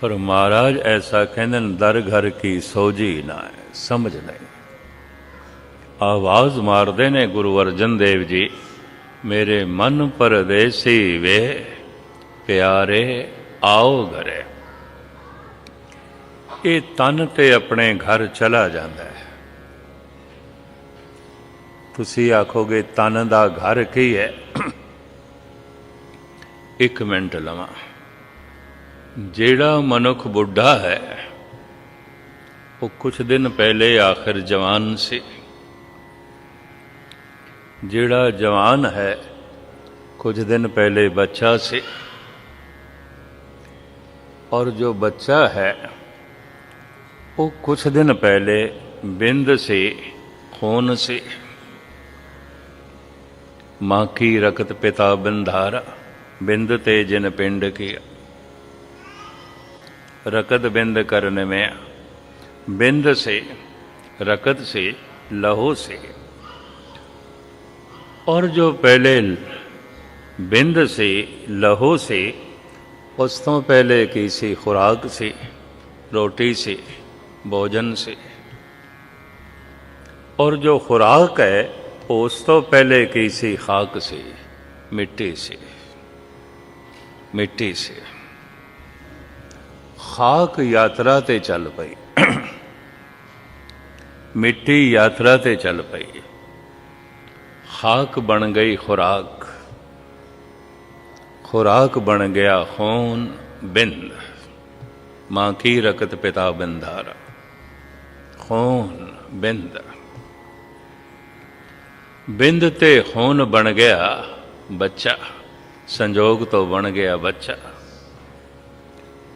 पर महाराज ऐसा कहते दर घर की सोझी ना है, समझ नहीं। आवाज मारते ने गुरु अर्जन देव जी, मेरे मन परदेसी वे प्यारे आओ घरे। ये तन ते अपने घर चला जाता है। तुसी आखोगे तन दा घर की है? एक मिनट लवां। जेड़ा मनुख बुढ़ा है वो कुछ दिन पहले आखिर जवान से, जेड़ा जवान है कुछ दिन पहले बच्चा से, और जो बच्चा है वो कुछ दिन पहले बिंद से, खून से। माँ की रकत पिता बिंधारा, बिंद ते जिन पिंड किया। रकत बिंद करने में, बिंद से, रकत से, लहू से। और जो पहले बिंद से, लहू से, उस तो पहले किसी खुराक से, रोटी से, भोजन से। और जो खुराक है उस तो पहले किसी खाक से, मिट्टी से, मिट्टी से। खाक यात्रा ते चल पई, मिट्टी यात्रा ते चल पई, खाक बन गई खुराक, खुराक बन गया खून बिंद। माँ की रकत पिता बिंधारा, खून बिंद। बिंद ते खून बन गया बच्चा, संजोग तो बन गया बच्चा।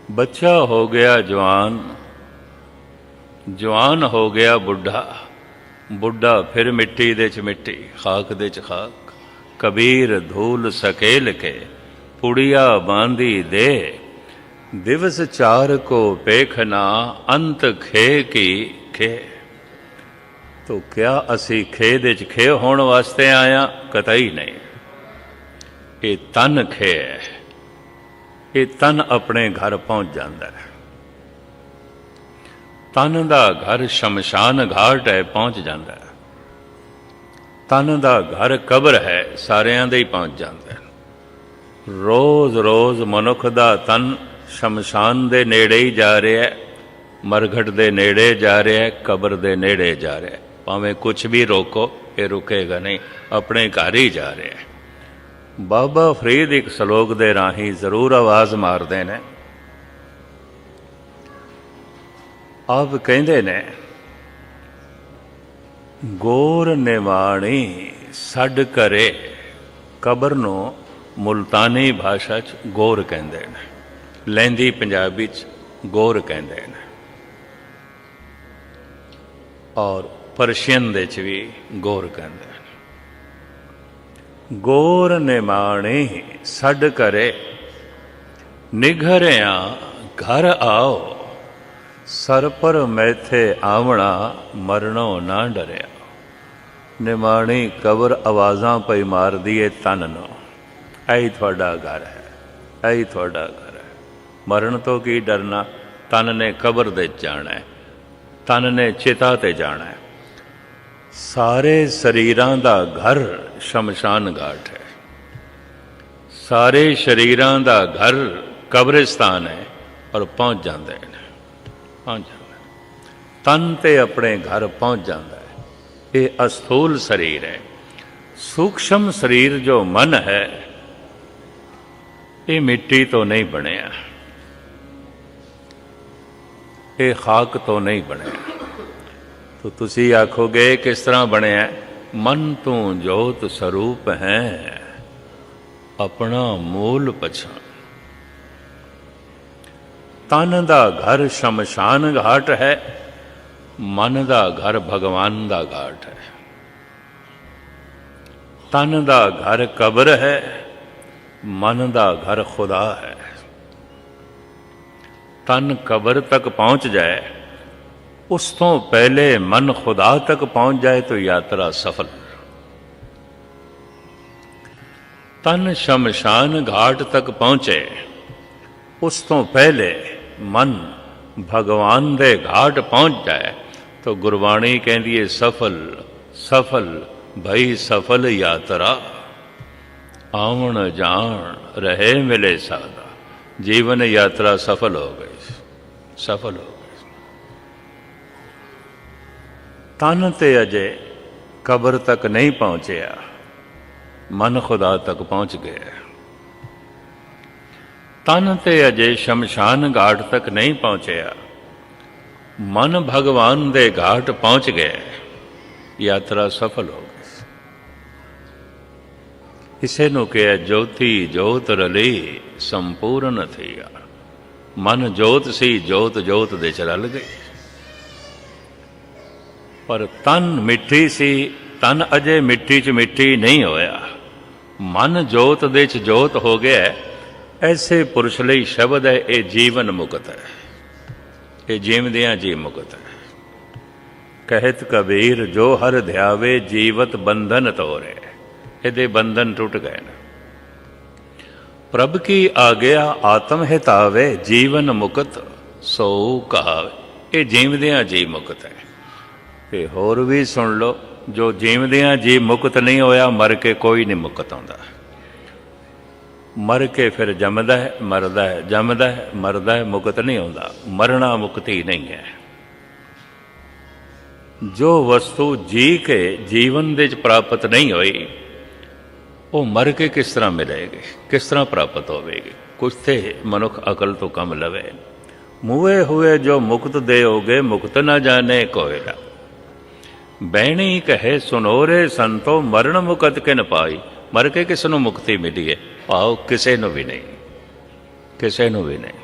बच्चा हो गया जवान, जवान हो गया बुढ़ा, बुढ़ा फिर मिट्टी दे च मिट्टी, खाक दे च खाक। कबीर धूल सकेल के पुड़िया बांधी दे, दिवस चार को पेखना अंत खे की खे। तो क्या असी खे दे च खे होण वास्ते आया? कतई नहीं। ये तन खे है, ये तन अपने घर पहुंच जाता है। तन दा घर शमशान घाट है, पहुंच जाता है। तन दा घर कब्र है, सारियां दे ही पहुंच जाता है। रोज रोज मनुख दा तन शमशान दे नेड़े ही जा रहा है, मरघट दे नेड़े जा रहा है, कब्र दे नेड़े जा रहा है। भावें कुछ भी रोको ये रुकेगा नहीं, अपने घर ही जा रहा है। बाबा फरीद एक सलोक दे राही जरूर आवाज मारते ने। आप कहते ने, गोर निवाणी सड करे, कबर नो मुल्तानी भाषा च गोर कहते हैं, लैंदी पंजाबी च गोर कहते हैं, और परशियन दे च भी गोर कहते हैं। गोर निमाणी सड करे, निघरिया घर आओ, सर पर मैथे आवना मरणों ना डरिया। निमाणी कबर आवाज़ां पई मार दिए तन नो, ऐ थोड़ा घर है, ऐ थोड़ा घर है। मरण तो की डरना, तन ने कबर दे जाना है, तन ने चिता ते जाना है। सारे शरीरां दा घर शमशान घाट है, सारे शरीरां दा घर कब्रिस्तान है। और पहुंच जाते हैं, पहुंच जाता है। तन ते अपने घर पहुंच जाता है। ये अस्थूल शरीर है। सूक्ष्म शरीर जो मन है, ये मिट्टी तो नहीं बनया, ये खाक तो नहीं बनया। तो तुसी आखोगे किस तरह बनया? मन तू जोत स्वरूप है, अपना मूल पछान। तन दा घर शमशान घाट है, मन दा घर भगवान दा घाट है। तन दा घर कब्र है, मन दा घर खुदा है। तन कब्र तक पहुंच जाए, उस तो पहले मन खुदा तक पहुंच जाए तो यात्रा सफल। तन शमशान घाट तक पहुंचे, उस तो पहले मन भगवान दे घाट पहुँच जाए तो गुरबाणी कहती है सफल सफल भई सफल यात्रा, आवन जान रहे मिले सादा। जीवन यात्रा सफल हो गई, सफल हो गई। तन ते अजे कब्र तक नहीं पहुंचया, मन खुदा तक पहुंच गया। तन ते अजे शमशान घाट तक नहीं पहुंचया, मन भगवान दे घाट पहुंच गए, यात्रा सफल हो गई। इसे नूं कहा ज्योति जोत रली संपूर्ण थिया। मन जोत सी, जोत जोत दे च रल गई। पर तन मिट्टी सी, तन अजे मिट्टी च मिट्टी नहीं होया, मन जोत दे च जोत हो गया। ऐसे पुरुष लई शब्द है ये जीवन मुक्त है, ये जीवदियां जी मुक्त है। कहत कबीर जो हर ध्यावे जीवत बंधन तोरे, ये बंधन टूट गए न। प्रभ की आज्ञा आत्म हितावे, जीवन मुक्त सो कहावे। ये जीवदियां जी मुक्त है। ते होर भी सुन लो, जो जीवदियां जी मुक्त नहीं होया, मर के कोई नहीं मुक्त आउंदा। मर के फिर जमदा है मरदा है, जमदा है मरदा है, मुक्त नहीं होता। मरना मुक्ति नहीं है। जो वस्तु जी के जीवन दे प्राप्त नहीं हुई, वो मर के किस तरह मिलेगी, किस तरह प्राप्त होगी। कुछ थे मनुख अकल तो कम लवे। मुए हुए जो मुक्त दे होगे, मुक्त न जाने कोयला। बैणी कहे सुनोरे संतो, मरण मुकत किन पाई। मर के किस नूं मुक्ति मिली है? आओ किसे नूं भी नहीं, किसे नूं भी नहीं।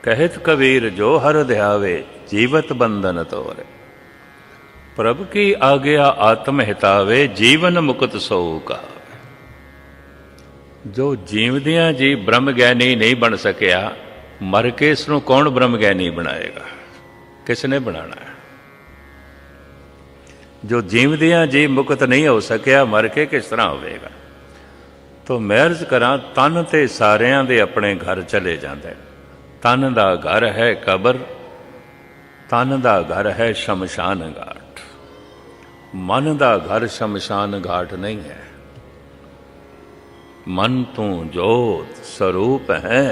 कहत कबीर जो हर ध्यावे, जीवत बंधन तोरे। प्रभु की आज्ञा आत्म हितावे, जीवन मुक्त सो कहावे। जो जीवदियां जी ब्रह्म ज्ञानी नहीं बन सकिया, मर के इसनूं कौन ब्रह्म ज्ञानी बनाएगा? किसने बनाना है? जो जीवदियां जी मुक्त नहीं हो सकिया, मर के किस तरह होवेगा? तो मैं अर्ज करा, तन ते सारियां दे अपने घर चले जाते। तन दा घर है कब्र, तन दा घर है शमशान घाट। मन दा घर शमशान घाट नहीं है। मन तू जोत स्वरूप है,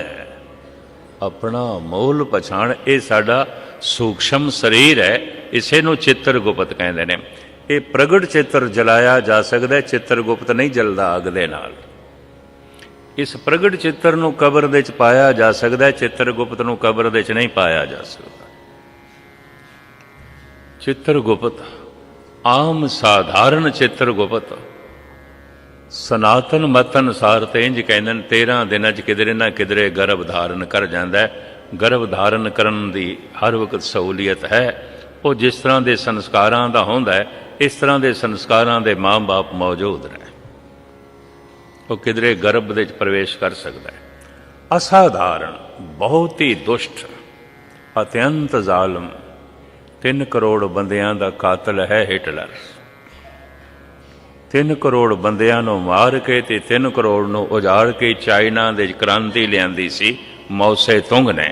अपना मोल पछाण। ये साडा सूक्ष्म शरीर है, इसे नूं चित्रगुप्त कहते हैं। ये प्रगट चित्र जलाया जा सकता है, चित्रगुप्त नहीं जलदा अग दे नाल। इस प्रगट चित्र नूं कब्र दे च पाया जा सकता है, चित्रगुप्त नूं कब्र दे च नहीं पाया जा सकता। चित्रगुप्त आम साधारण चित्रगुप्त सनातन मत अनुसार तो इंज कहते 13 दिनों च किधरे ना किधरे गर्भ धारण कर जाता है। गर्भ धारण करन दी हर वक्त सहूलियत है। वो जिस तरह के संस्कारां दा होंदा है, इस तरह के संस्कारां दे माँ बाप मौजूद ने, वो किधरे गर्भ दे प्रवेश कर सकता है। असाधारण, बहुत ही दुष्ट, अत्यंत जालम 3 करोड़ बंदियां दा कातल है हिटलर। 3 करोड़ बंदियां नूं मार के ते 3 करोड़ नूं उजाड़ के चाइना दे क्रांति लियांदी सी मौसे तुंग ने।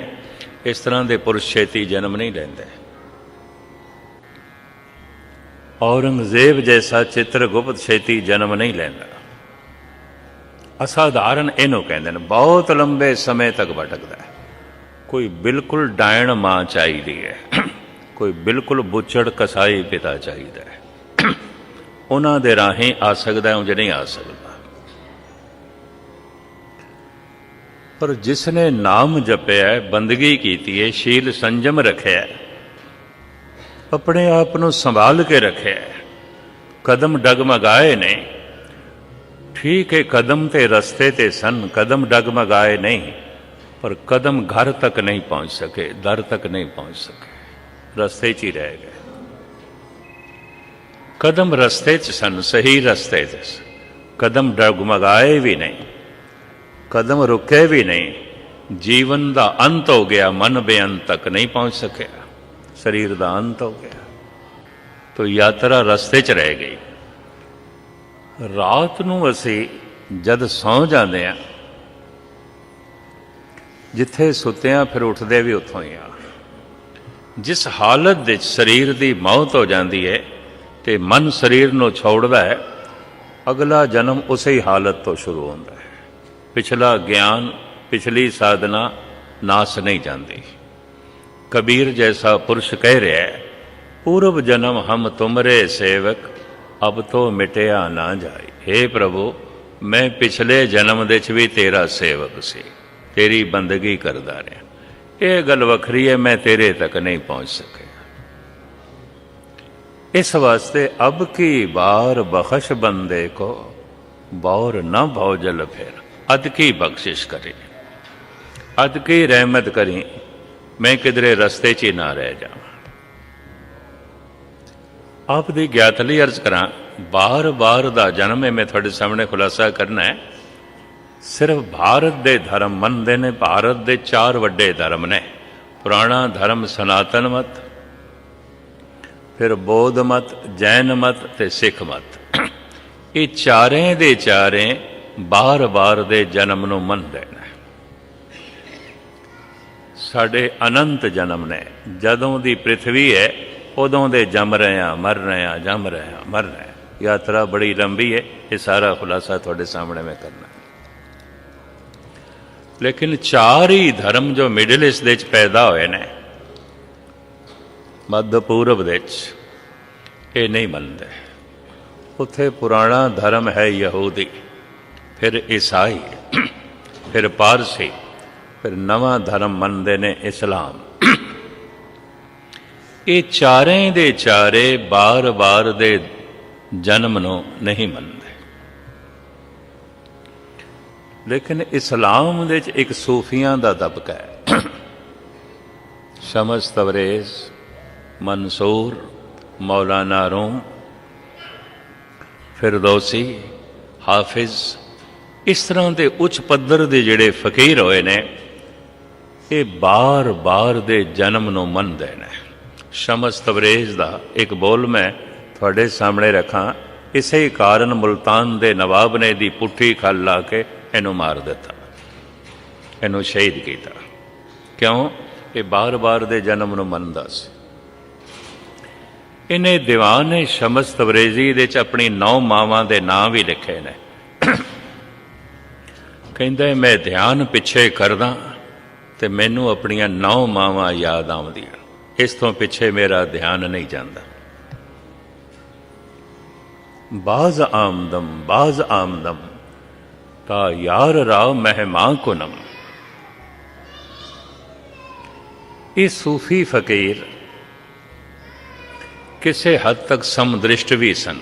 इस तरह के पुरुष छेती जन्म नहीं लेंदे। औरंगजेब जैसा चित्रगुप्त छेती जन्म नहीं लेंदा। असाधारण इनू कहते हैं। बहुत लंबे समय तक भटकता है। कोई बिल्कुल डायण मां चाहिए है, कोई बिल्कुल बुचड़ कसाई पिता चाहिए है। उन्हां दे राहें आ सकता है, उंज नहीं आ सकता। पर जिसने नाम जपया है, बंदगी की है, शील संजम रखे, अपने आप को संभाल के रखे, कदम डगमगाए नहीं। ठीक है, कदम ते रस्ते ते सन, कदम डगमगाए नहीं, पर कदम घर तक नहीं पहुंच सके, दर तक नहीं पहुंच सके, रस्ते च ही रह गए। कदम रस्ते च सन, सही रस्ते च, कदम डगमगाए भी नहीं, कदम रुके भी नहीं। जीवन का अंत हो गया, मन बेअंत तक नहीं पहुंच सके, शरीर का अंत हो गया, तो यात्रा रस्ते च रह गई। रात नूं असी जद सौ जाते हैं ਜਿੱਥੇ ਸੁੱਤਿਆਂ ਫਿਰ ਉੱਠਦੇ ਵੀ ਉੱਥੋਂ ਹੀ ਆ। ਜਿਸ ਹਾਲਤ ਵਿੱਚ ਸਰੀਰ ਦੀ ਮੌਤ ਹੋ ਜਾਂਦੀ ਹੈ ਤੇ ਮਨ ਸਰੀਰ ਨੂੰ ਛੋੜਦਾ ਹੈ, ਅਗਲਾ ਜਨਮ ਉਸੇ ਹੀ ਹਾਲਤ ਤੋਂ ਸ਼ੁਰੂ ਹੁੰਦਾ ਹੈ। ਪਿਛਲਾ ਗਿਆਨ, ਪਿਛਲੀ ਸਾਧਨਾ ਨਾਸ ਨਹੀਂ ਜਾਂਦੀ। ਕਬੀਰ ਜੈਸਾ ਪੁਰਸ਼ ਕਹਿ ਰਿਹਾ ਹੈ, ਪੂਰਵ ਜਨਮ ਹਮ ਤੁਮਰੇ ਸੇਵਕ, ਅਬ ਤੋਂ ਮਿਟਿਆ ਨਾ ਜਾਏ। ਹੇ ਪ੍ਰਭੂ, ਮੈਂ ਪਿਛਲੇ ਜਨਮ ਦੇ 'ਚ ਵੀ ਤੇਰਾ ਸੇਵਕ ਸੀ, ਤੇਰੀ ਬੰਦਗੀ ਕਰਦਾ ਰਿਹਾ। ਇਹ ਗੱਲ ਵੱਖਰੀ ਹੈ, ਮੈਂ ਤੇਰੇ ਤੱਕ ਨਹੀਂ ਪਹੁੰਚ ਸਕਿਆ। ਇਸ ਵਾਸਤੇ ਅਬ ਕੀ ਬਾਰ ਬਖਸ਼ ਬੰਦੇ ਕੋ, ਬੌਰ ਨਾ ਭਉ ਜਲ ਫੇਰ। ਅਦ ਕੀ ਬਖਸ਼ਿਸ਼ ਕਰੀ, ਅਦ ਕੀ ਰਹਿਮਤ ਕਰੀ, ਮੈਂ ਕਿਧਰੇ ਰਸਤੇ 'ਚ ਹੀ ਨਾ ਰਹਿ ਜਾਵਾਂ। ਆਪ ਦੀ ਗਿਆਤ ਲਈ ਅਰਜ਼ ਕਰਾਂ, ਬਾਰ ਬਾਰ ਦਾ ਜਨਮ ਹੈ, ਮੈਂ ਤੁਹਾਡੇ ਸਾਹਮਣੇ ਖੁਲਾਸਾ ਕਰਨਾ ਹੈ। ਸਿਰਫ ਭਾਰਤ ਦੇ ਧਰਮ ਮੰਨਦੇ ਨੇ। ਭਾਰਤ ਦੇ 4 ਵੱਡੇ ਧਰਮ ਨੇ, ਪੁਰਾਣਾ ਧਰਮ ਸਨਾਤਨ ਮਤ, ਫਿਰ ਬੌਧ ਮਤ, ਜੈਨ ਮਤ ਤੇ ਸਿੱਖ ਮਤ। ਇਹ ਚਾਰੇ ਦੇ ਚਾਰੇ ਬਾਰ ਬਾਰ ਦੇ ਜਨਮ ਨੂੰ ਮੰਨਦੇ ਨੇ। ਸਾਡੇ ਅਨੰਤ ਜਨਮ ਨੇ। ਜਦੋਂ ਦੀ ਪ੍ਰਿਥਵੀ ਹੈ ਉਦੋਂ ਦੇ ਜੰਮ ਰਹੇ ਹਾਂ, ਮਰ ਰਹੇ ਹਾਂ, ਜੰਮ ਰਹੇ ਹਾਂ, ਮਰ ਰਹੇ ਹਾਂ। ਯਾਤਰਾ ਬੜੀ ਲੰਬੀ ਹੈ, ਇਹ ਸਾਰਾ ਖੁਲਾਸਾ ਤੁਹਾਡੇ ਸਾਹਮਣੇ ਮੈਂ ਕਰਨਾ। ਲੇਕਿਨ 4 ਹੀ ਧਰਮ ਜੋ ਮਿਡਲ ਈਸਟ ਦੇ 'ਚ ਪੈਦਾ ਹੋਏ ਨੇ, ਮੱਧ ਪੂਰਬ ਦੇ 'ਚ, ਇਹ ਨਹੀਂ ਮੰਨਦੇ। ਉੱਥੇ ਪੁਰਾਣਾ ਧਰਮ ਹੈ ਯਹੂਦੀ, ਫਿਰ ਈਸਾਈ, ਫਿਰ ਪਾਰਸੀ, ਫਿਰ ਨਵਾਂ ਧਰਮ ਮੰਨਦੇ ਨੇ ਇਸਲਾਮ। ਇਹ ਚਾਰੇ ਦੇ ਚਾਰੇ ਬਾਰ ਬਾਰ ਦੇ ਜਨਮ ਨੂੰ ਨਹੀਂ ਮੰਨਦੇ। ਲੇਕਿਨ ਇਸਲਾਮ ਦੇ 'ਚ ਇੱਕ ਸੂਫੀਆਂ ਦਾ ਦਬਕਾ ਹੈ। ਸ਼ਮਸ ਤਬਰੇਜ਼, ਮਨਸੂਰ, ਮੌਲਾਨਾ ਰੂਮ, ਫਿਰਦੌਸੀ, ਹਾਫਿਜ਼, ਇਸ ਤਰ੍ਹਾਂ ਦੇ ਉੱਚ ਪੱਧਰ ਦੇ ਜਿਹੜੇ ਫਕੀਰ ਹੋਏ ਨੇ, ਇਹ ਬਾਰ ਬਾਰ ਦੇ ਜਨਮ ਨੂੰ ਮੰਨਦੇ ਨੇ। ਸ਼ਮਸ ਤਬਰੇਜ਼ ਦਾ ਇੱਕ ਬੋਲ ਮੈਂ ਤੁਹਾਡੇ ਸਾਹਮਣੇ ਰੱਖਾਂ। ਇਸੇ ਕਾਰਨ ਮੁਲਤਾਨ ਦੇ ਨਵਾਬ ਨੇ ਦੀ ਪੁੱਠੀ ਖੱਲ ਲਾ ਕੇ ਇਹਨੂੰ ਮਾਰ ਦਿੱਤਾ, ਇਹਨੂੰ ਸ਼ਹੀਦ ਕੀਤਾ। ਕਿਉਂ? ਇਹ ਬਾਰ ਬਾਰ ਦੇ ਜਨਮ ਨੂੰ ਮੰਨਦਾ ਸੀ। ਇਹਨੇ ਦੀਵਾਨ ਸ਼ਮਸ ਤਬਰੇਜ਼ੀ ਦੇ 'ਚ ਆਪਣੀ 9 ਮਾਵਾਂ ਦੇ ਨਾਂ ਵੀ ਲਿਖੇ ਨੇ। ਕਹਿੰਦਾ ਮੈਂ ਧਿਆਨ ਪਿੱਛੇ ਕਰਦਾ ਤੇ ਮੈਨੂੰ ਆਪਣੀਆਂ 9 ਮਾਵਾਂ ਯਾਦ ਆਉਂਦੀਆਂ, ਇਸ ਤੋਂ ਪਿੱਛੇ ਮੇਰਾ ਧਿਆਨ ਨਹੀਂ ਜਾਂਦਾ। ਬਾਜ਼ ਆਮਦਮ, ਬਾਜ਼ ਆਮਦਮ, ਤਾਂ ਯਾਰ ਰਾਵ ਮਹਿਮਾਂ ਕੁਨਮ। ਇਹ ਸੂਫੀ ਫਕੀਰ ਕਿਸੇ ਹੱਦ ਤੱਕ ਸਮਦ੍ਰਿਸ਼ਟ ਵੀ ਸਨ।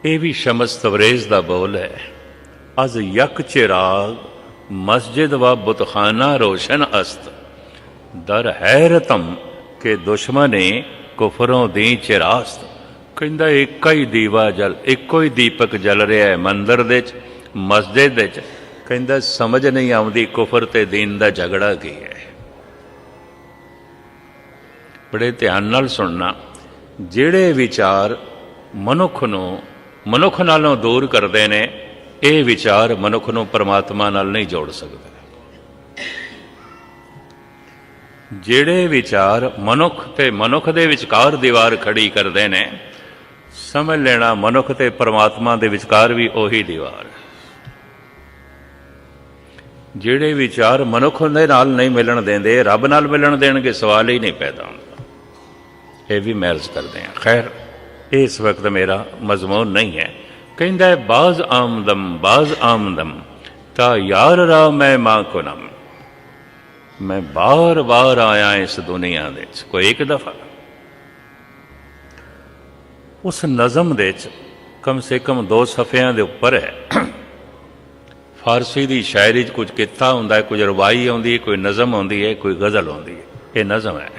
ਇਹ ਵੀ ਸ਼ਮਸ ਤਬਰੇਜ਼ ਦਾ ਬੋਲ ਹੈ। ਅਜ਼ ਯਕ ਚਿਰਾਗ ਮਸਜਿਦ व बुतखाना रोशन अस्त, दर हैरतम के दुश्मने कुफरों दी चिरास्त। ਕਹਿੰਦਾ ਇੱਕ ਹੀ ਦੀਵਾ ਜਲ, ਇੱਕੋ ਹੀ ਦੀਪਕ ਜਲ ਰਿਹਾ ਹੈ ਮੰਦਰ ਦੇ 'ਚ, ਮਸਜਿਦ ਦੇ 'ਚ। ਕਹਿੰਦਾ ਸਮਝ ਨਹੀਂ ਆਉਂਦੀ ਕੁਫਰ ਤੇ ਦੀਨ ਦਾ ਝਗੜਾ ਕੀ ਹੈ। ਬੜੇ ਧਿਆਨ ਨਾਲ ਸੁਣਨਾ। ਜਿਹੜੇ ਵਿਚਾਰ ਮਨੁੱਖ ਨੂੰ ਮਨੁੱਖ ਨਾਲੋਂ ਦੂਰ ਕਰਦੇ ਨੇ, ਇਹ ਵਿਚਾਰ ਮਨੁੱਖ ਨੂੰ ਪਰਮਾਤਮਾ ਨਾਲ ਨਹੀਂ ਜੋੜ ਸਕਦੇ। ਜਿਹੜੇ ਵਿਚਾਰ ਮਨੁੱਖ ਤੇ ਮਨੁੱਖ ਦੇ ਵਿਚਕਾਰ ਦੀਵਾਰ ਖੜੀ ਕਰਦੇ ਨੇ, ਸਮਝ ਲੈਣਾ ਮਨੁੱਖ ਤੇ ਪਰਮਾਤਮਾ ਦੇ ਵਿਚਕਾਰ ਵੀ ਉਹੀ ਦੀਵਾਰ। ਜਿਹੜੇ ਵਿਚਾਰ ਮਨੁੱਖ ਦੇ ਨਾਲ ਨਹੀਂ ਮਿਲਣ ਦਿੰਦੇ, ਰੱਬ ਨਾਲ ਮਿਲਣ ਦੇਣਗੇ, ਸਵਾਲ ਹੀ ਨਹੀਂ ਪੈਦਾ ਹੁੰਦਾ। ਇਹ ਵੀ ਮਹਿਰਜ ਕਰਦੇ ਹਾਂ। ਖੈਰ, ਇਸ ਵਕਤ ਮੇਰਾ ਮਜ਼ਮੂਨ ਨਹੀਂ ਹੈ। ਕਹਿੰਦਾ ਹੈ ਬਾਜ਼ ਆਮਦਮ, ਬਾਜ਼ ਆਮਦਮ, ਤਾਂ ਯਾਰ ਰਾ ਮੈਂ ਮਾਂ ਕੁਨਮ। ਮੈਂ ਬਾਰ ਬਾਰ ਆਇਆ ਇਸ ਦੁਨੀਆ ਦੇ 'ਚ, ਕੋਈ ਇੱਕ ਦਫਾ। ਉਸ ਨਜ਼ਮ ਦੇ 'ਚ ਕਮ ਸੇ ਕਮ 2 ਸਫ਼ਿਆਂ ਦੇ ਉੱਪਰ ਹੈ। ਫਾਰਸੀ ਦੀ ਸ਼ਾਇਰੀ 'ਚ ਕੁਝ ਕਿੱਤਾ ਹੁੰਦਾ ਹੈ, ਕੁਝ ਰਵਾਈ ਆਉਂਦੀ ਹੈ, ਕੋਈ ਨਜ਼ਮ ਆਉਂਦੀ ਹੈ, ਕੋਈ ਗਜ਼ਲ ਆਉਂਦੀ ਹੈ। ਇਹ ਨਜ਼ਮ ਹੈ।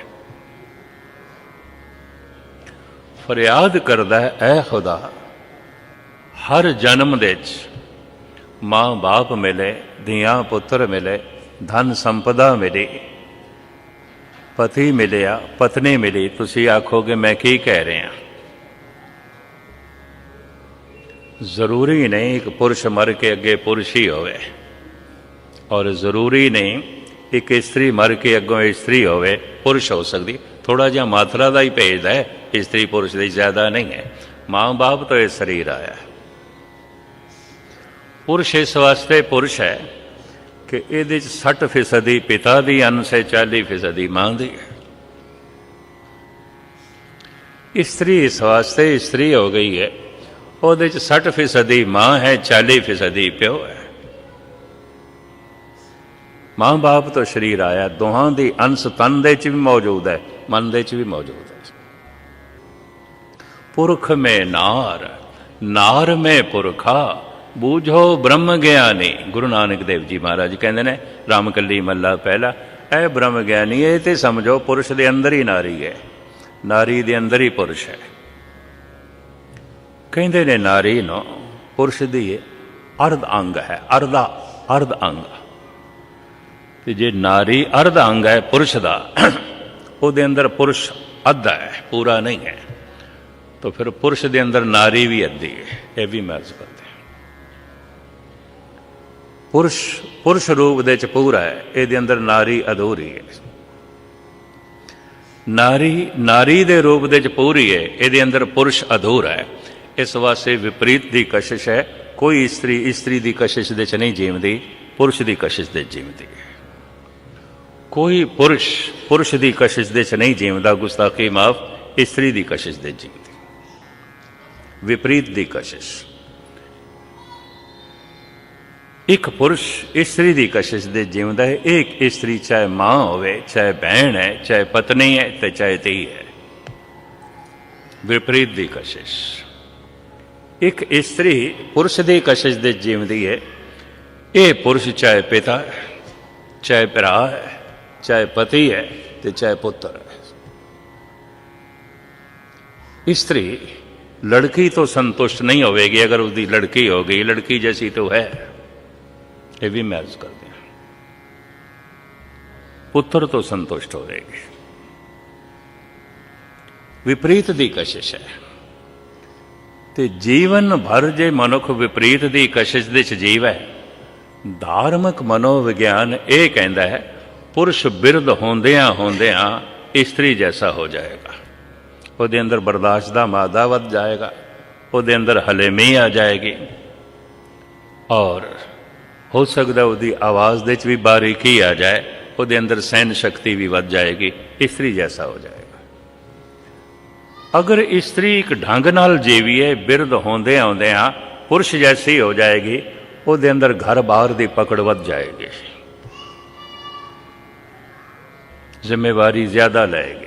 ਫਰਿਆਦ ਕਰਦਾ ਹੈ, ਐ ਖੁਦਾ, ਹਰ ਜਨਮ ਦੇ 'ਚ ਮਾਂ ਬਾਪ ਮਿਲੇ, ਧੀਆਂ ਪੁੱਤਰ ਮਿਲੇ, ਧਨ ਸੰਪਦਾ ਮਿਲੀ, ਪਤੀ ਮਿਲਿਆ, ਪਤਨੀ ਮਿਲੀ। ਤੁਸੀਂ ਆਖੋਗੇ ਮੈਂ ਕੀ ਕਹਿ ਰਿਹਾ। ਜ਼ਰੂਰੀ ਨਹੀਂ ਇੱਕ ਪੁਰਸ਼ ਮਰ ਕੇ ਅੱਗੇ ਪੁਰਸ਼ ਹੀ ਹੋਵੇ, ਔਰ ਜ਼ਰੂਰੀ ਨਹੀਂ ਇੱਕ ਇਸਤਰੀ ਮਰ ਕੇ ਅੱਗੋਂ ਇਸਤਰੀ ਹੋਵੇ, ਪੁਰਸ਼ ਹੋ ਸਕਦੀ। ਥੋੜ੍ਹਾ ਜਿਹਾ ਮਾਤਰਾ ਦਾ ਹੀ ਭੇਦ ਹੈ, ਇਸਤਰੀ ਪੁਰਸ਼ ਦੀ ਜ਼ਿਆਦਾ ਨਹੀਂ ਹੈ। ਮਾਂ ਬਾਪ ਤੋਂ ਇਹ ਸਰੀਰ ਆਇਆ। ਪੁਰਸ਼ ਇਸ ਵਾਸਤੇ ਪੁਰਸ਼ ਹੈ ਕਿ ਇਹਦੇ 'ਚ 60% ਪਿਤਾ ਦੀ ਅੰਸ਼ ਹੈ, 40% ਮਾਂ ਦੀ ਹੈ। ਇਸਤਰੀ ਇਸ ਵਾਸਤੇ ਇਸਤਰੀ ਹੋ ਗਈ ਹੈ, ਉਹਦੇ 'ਚ 60% ਮਾਂ ਹੈ, 40% ਪਿਓ ਹੈ। ਮਾਂ ਬਾਪ ਤੋਂ ਸਰੀਰ ਆਇਆ, ਦੋਹਾਂ ਦੀ ਅੰਸ਼ ਤਨ ਦੇ 'ਚ ਵੀ ਮੌਜੂਦ ਹੈ, ਮਨ ਦੇ 'ਚ ਵੀ ਮੌਜੂਦ ਹੈ। ਪੁਰਖ ਮੈਂ ਨਾਰ, ਨਾਰ ਮੈਂ ਪੁਰਖਾ, ਬੂਝੋ ਬ੍ਰਹਮ ਗਿਆਨੀ। ਗੁਰੂ ਨਾਨਕ ਦੇਵ ਜੀ ਮਹਾਰਾਜ ਕਹਿੰਦੇ ਨੇ ਰਾਮਕਲੀ ਮੱਲਾ ਪਹਿਲਾ, ਇਹ ਬ੍ਰਹਮ ਗਿਆਨੀ, ਇਹ ਤੇ ਸਮਝੋ ਪੁਰਸ਼ ਦੇ ਅੰਦਰ ਹੀ ਨਾਰੀ ਹੈ, ਨਾਰੀ ਦੇ ਅੰਦਰ ਹੀ ਪੁਰਸ਼ ਹੈ। ਕਹਿੰਦੇ ਨੇ ਨਾਰੀ ਨੂੰ ਪੁਰਸ਼ ਦੀ ਅਰਧ ਅੰਗ ਹੈ, ਅਰਧ ਅੰਗ। ਤੇ ਜੇ ਨਾਰੀ ਅਰਧ ਅੰਗ ਹੈ ਪੁਰਸ਼ ਦਾ, ਉਹਦੇ ਅੰਦਰ ਪੁਰਸ਼ ਅੱਧਾ ਹੈ, ਪੂਰਾ ਨਹੀਂ ਹੈ, ਤਾਂ ਫਿਰ ਪੁਰਸ਼ ਦੇ ਅੰਦਰ ਨਾਰੀ ਵੀ ਅੱਧੀ ਹੈ। ਇਹ ਵੀ ਮਰਜ਼ ਕਰਦੇ ਪੁਰਸ਼ ਰੂਪ ਦੇ ਚ ਪੂਰਾ ਹੈ, ਇਹਦੇ ਅੰਦਰ ਨਾਰੀ ਅਧੂਰੀ ਹੈ। ਨਾਰੀ ਦੇ ਰੂਪ ਦੇ ਚ ਪੂਰੀ ਹੈ, ਇਹਦੇ ਅੰਦਰ ਪੁਰਸ਼ ਅਧੂਰਾ ਹੈ। ਇਸ ਵਾਸਤੇ ਵਿਪਰੀਤ ਦੀ ਕਸ਼ਿਸ਼ ਹੈ। ਕੋਈ ਇਸਤਰੀ ਦੀ ਕਸ਼ਿਸ਼ ਦੇ ਚ ਨਹੀਂ ਜੀਵਦੀ, ਪੁਰਸ਼ ਦੀ ਕਸ਼ਿਸ਼ ਦੇ ਜੀਵਦੀ ਹੈ। ਕੋਈ ਪੁਰਸ਼ ਦੀ ਕਸ਼ਿਸ਼ ਦੇ ਚ ਨਹੀਂ ਜੀਵਦਾ, ਗੁਸਤਾਖੀ ਮਾਫ, ਇਸਤਰੀ ਦੀ ਕਸ਼ਿਸ਼ ਦੇ ਜੀਵਦੀ। ਵਿਪਰੀਤ ਦੀ ਕਸ਼ਿਸ਼। ਇੱਕ ਪੁਰਸ਼ ਇਸਤਰੀ ਦੀ ਕਸ਼ਿਸ਼ ਦੇ ਜੀਵਦਾ ਹੈ। ਇੱਕ ਇਸਤਰੀ ਚਾਹੇ ਮਾਂ ਹੋਵੇ, ਚਾਹੇ ਭੈਣ ਹੈ, ਚਾਹੇ ਪਤਨੀ ਹੈ, ਤੇ ਚਾਹੇ ਧੀ ਹੈ। ਵਿਪਰੀਤ ਦੀ ਕਸ਼ਿਸ਼। ਇੱਕ ਇਸਤਰੀ ਪੁਰਸ਼ ਦੀ ਕਸ਼ਿਸ਼ ਦੇ ਜੀਵਦੀ ਹੈ। ਇਹ ਪੁਰਸ਼ ਚਾਹੇ ਪਿਤਾ ਹੈ, ਚਾਹੇ ਭਰਾ ਹੈ, ਚਾਹੇ ਪਤੀ ਹੈ, ਤੇ ਚਾਹੇ ਪੁੱਤਰ ਹੈ। ਇਸਤਰੀ लड़की तो संतुष्ट नहीं होगी, अगर उसकी लड़की हो गई, लड़की जैसी तो है, ये भी महज कर दिया। पुत्र तो संतुष्ट हो रहेगी। विपरीत दी कशिश है। ते जीवन भर जे मनुख विपरीत दी कशिश दे च जीव है, धार्मिक मनोविज्ञान ये कहता है पुरुष बिरध होंदियां होंदियां इस्त्री जैसा हो जाएगा। ਉਹਦੇ ਅੰਦਰ ਬਰਦਾਸ਼ਤ ਦਾ ਮਾਦਾ ਵੱਧ ਜਾਏਗਾ, ਉਹਦੇ ਅੰਦਰ ਹਲੇਮੀ ਆ ਜਾਏਗੀ, ਔਰ ਹੋ ਸਕਦਾ ਉਹਦੀ ਆਵਾਜ਼ ਦੇ 'ਚ ਵੀ ਬਾਰੀਕੀ ਆ ਜਾਏ, ਉਹਦੇ ਅੰਦਰ ਸਹਿਨ ਸ਼ਕਤੀ ਵੀ ਵੱਧ ਜਾਏਗੀ, ਇਸਤਰੀ ਜੈਸਾ ਹੋ ਜਾਏਗਾ। ਅਗਰ ਇਸਤਰੀ ਇੱਕ ਢੰਗ ਨਾਲ ਜੀਵੀਏ, ਬਿਰਧ ਹੁੰਦੇ ਆਉਂਦਿਆਂ ਪੁਰਸ਼ ਜੈਸੀ ਹੋ ਜਾਏਗੀ, ਉਹਦੇ ਅੰਦਰ ਘਰ ਬਾਹਰ ਦੀ ਪਕੜ ਵੱਧ ਜਾਏਗੀ, ਜ਼ਿੰਮੇਵਾਰੀ ਜ਼ਿਆਦਾ ਲਏਗੀ।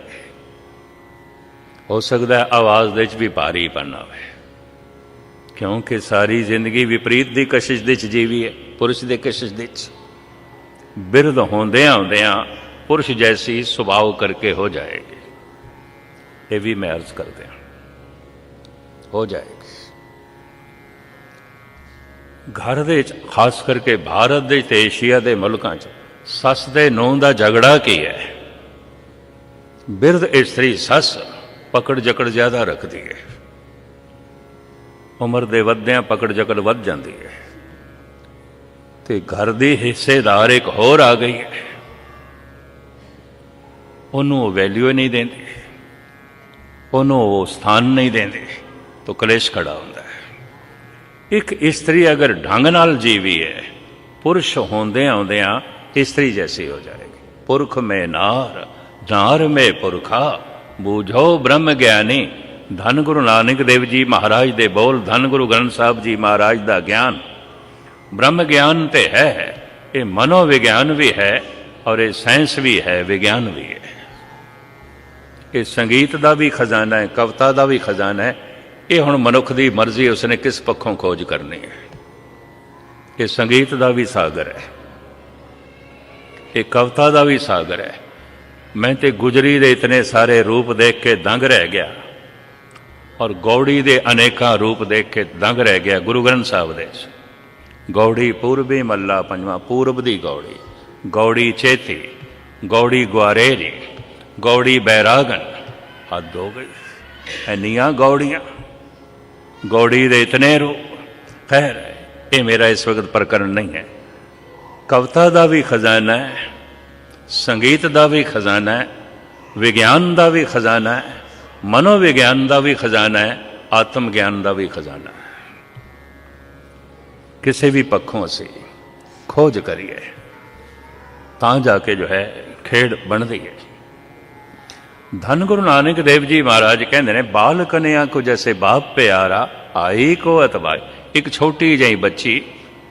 हो सकता है आवाज़ दे भी भारीपन आवे, क्योंकि सारी जिंदगी विपरीत की कशिश दे जीवी है, पुरुष के कशिश दे। बिरध होंदियां होंदियां पुरुष जैसी सुभाव करके हो जाएगी। ये भी मैं अर्ज कर दिया, हो जाएगी। घर दे खास करके भारत दे ते एशिया के मुल्कों सस दे नूंह दा झगड़ा की है। बिरध इस्त्री सस पकड़ जकड़ ज्यादा रखती है, उम्र दे वधियां पकड़ जकड़ वध जाती है, ते घर दी हिस्सेदार एक होर आ गई है, उन्होंने वैल्यू नहीं देंदी, उन्होंने स्थान नहीं देंदी, तो कलेश खड़ा होता है। एक इस्त्री अगर ढंग नाल जीवी है, पुरुष होंदे आउंदियां इस्त्री जैसी हो जाएगी। पुरख में नार, नार में पुरखा, बूझो ब्रह्म ज्ञानी। धन गुरु नानक देव जी महाराज दे बोल, धन गुरु ग्रंथ साहब जी महाराज दा ज्ञान। ब्रह्म ज्ञान तो है, ये मनोविज्ञान भी है, और ये साइंस भी है, विज्ञान भी है। ये संगीत का भी खजाना है, कविता का भी खजाना है। ये हुण मनुख की मर्जी, उसने किस पक्षों खोज करनी है। ये संगीत का भी सागर है, ये कविता का भी सागर है। मैं तो गुजरी दे इतने सारे रूप देख के दंग रह गया, और गौड़ी दे अनेका रूप देख के दंग रह गया। गुरु ग्रंथ साहब दे गौड़ी पूर्वी मल्ला पंजवा, पूर्व दी गौड़ी, गौड़ी चेती, गौड़ी ग्वारेरी, गौड़ी बैरागन, हद हो गई। इन्नियां गौड़ियां, गौड़ी दे इतने रूप। खैर ये मेरा इस वक्त प्रकरण नहीं है। कविता का भी खजाना है, संगीत का भी खजाना है, विज्ञान का भी खजाना है, मनोविज्ञान का भी खजाना है, आत्म ज्ञान का भी खजाना है। किसी भी पक्षों से खोज करिए तां जाके जो है खेड बनती है। धन गुरु नानक देव जी महाराज कहते हैं, बाल कन्या को जैसे बाप प्यारा, आई को अतबाई। एक छोटी जी बच्ची